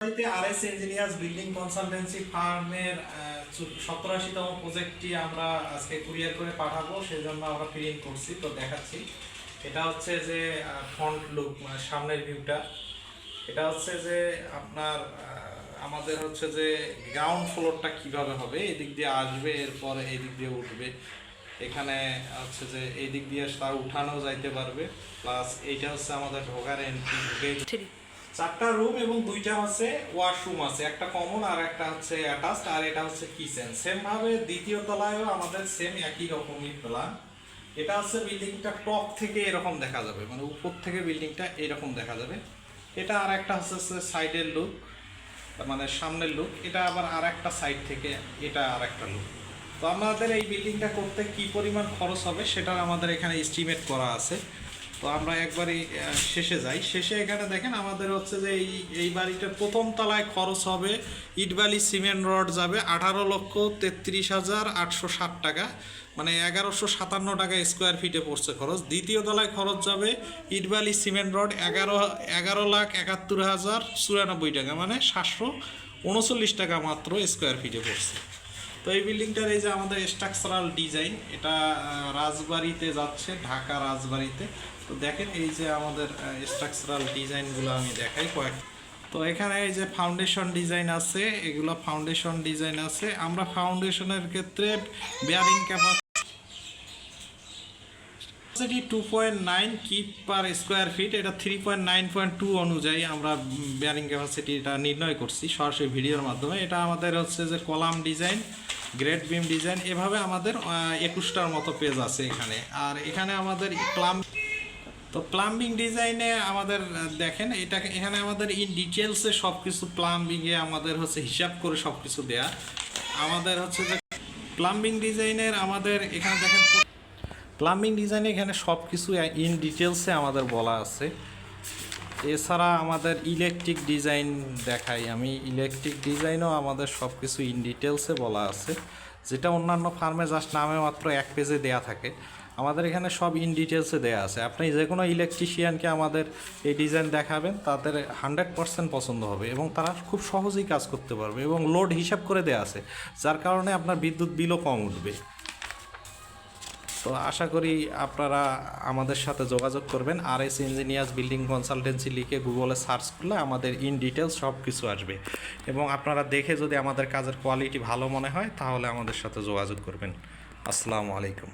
RS engineers building consultancy ফার্মের 87তম প্রজেক্টটি আমরা আজকে কুরিয়ার করে পাঠাবো, সেজন্য আমরা প্রিন্ট করছি। তো দেখাচ্ছি, এটা হচ্ছে যে ফ্রন্ট লুক, মানে সামনের ভিউটা। এটা হচ্ছে যে আপনার আমাদের হচ্ছে যে গ্রাউন্ড ফ্লোরটা কিভাবে হবে, এদিক দিয়ে আসবে, এরপর এই দিক দিয়ে উঠবে। এখানে হচ্ছে যে এই দিক দিয়ে তার উঠানো যাইতে পারবে, প্লাস এইটা হচ্ছে আমাদের ঢোকার এন্ট্রি। ঢুকে 4টা রুম এবং 2টা হচ্ছে ওয়াশরুম আছে, একটা কমন আর একটা হচ্ছে অ্যাটাচড, আর এটা হচ্ছে কিচেন। সেম ভাবে দ্বিতীয় তলায়ও আমাদের সেম একই রকমই প্ল্যান। এটা হচ্ছে বিল্ডিংটা টপ থেকে এরকম দেখা যাবে, মানে উপর থেকে বিল্ডিংটা এরকম দেখা যাবে। এটা আর একটা হচ্ছে সাইডের লুক, মানে সামনের লুক। এটা আবার আর একটা সাইড থেকে, এটা আর একটা লুক। তো আমাদের এই বিল্ডিংটা করতে কি পরিমাণ খরচ হবে সেটা আমাদের এখানে এস্টিমেট করা আছে। তো আমরা একবারই শেষে যাই। শেষে এখানে দেখেন আমাদের হচ্ছে যে এই বাড়িটার প্রথম তলায় খরচ হবে, ইটবালি সিমেন্ট রড যাবে 18,33,860 টাকা, মানে 1157 টাকা স্কোয়ার ফিটে পড়ছে খরচ। দ্বিতীয় তলায় খরচ যাবে ইটবালি সিমেন্ট রড 11,71,094 টাকা, মানে 739 টাকা মাত্র স্কোয়ার ফিটে পড়ছে। তো এই বিল্ডিংটার এই যে আমাদের স্ট্রাকচারাল ডিজাইন, এটা রাজবাড়িতে যাচ্ছে, ঢাকা রাজবাড়িতে। তো দেখেন এই যে আমাদের স্ট্রাকচারাল ডিজাইনগুলো আমি দেখাই কয়েক। তো এখানে এই যে ফাউন্ডেশন ডিজাইন আছে, এগুলো ফাউন্ডেশন ডিজাইন আছে। আমরা ফাউন্ডেশনের ক্ষেত্রে bearing capacity 2.9 keep per square feet, এটা 3.9.2 অনুযায়ী আমরা বেয়ারিং ক্যাপাসিটিটা নির্ণয় করছি সরাসরি ভিডিওর মাধ্যমে। এটা আমাদের হচ্ছে যে column design, grade beam design, এভাবে আমাদের 21টার মতো পেজ আছে এখানে। আর এখানে আমাদের প্লাম্বিং ডিজাইনে আমাদের দেখেন, এখানে আমাদের ইন ডিটেলসে সব কিছু প্লাম্বিংয়ে আমাদের হচ্ছে হিসাব করে সব কিছু দেয়া। আমাদের হচ্ছে যে প্লাম্বিং ডিজাইনের আমাদের এখানে দেখেন, প্লাম্বিং ডিজাইনে এখানে সব কিছু ইন ডিটেলসে আমাদের বলা আছে। এছাড়া আমাদের ইলেকট্রিক ডিজাইন দেখাই আমি, ইলেকট্রিক ডিজাইনও আমাদের সব কিছু ইন ডিটেলসে বলা আছে, যেটা অন্যান্য ফার্মে জাস্ট নামে মাত্র এক পেজে দেয়া থাকে। আমাদের এখানে সব ইন ডিটেলসে দেয়া আছে। আপনি যে কোনো ইলেকট্রিশিয়ানকে আমাদের এই ডিজাইন দেখাবেন, তাদের 100% পছন্দ হবে এবং তারা খুব সহজেই কাজ করতে পারবে, এবং লোড হিসাব করে দেয়া আছে, যার কারণে আপনার বিদ্যুৎ বিলও কম উঠবে। তো আশা করি আপনারা আমাদের সাথে যোগাযোগ করবেন। আরএস ইঞ্জিনিয়ার্স বিল্ডিং কনসালটেন্সি লিখে গুগলে সার্চ করলে আমাদের ইন ডিটেলস সব কিছু আসবে, এবং আপনারা দেখে যদি আমাদের কাজের কোয়ালিটি ভালো মনে হয় তাহলে আমাদের সাথে যোগাযোগ করবেন। আসসালামু আলাইকুম।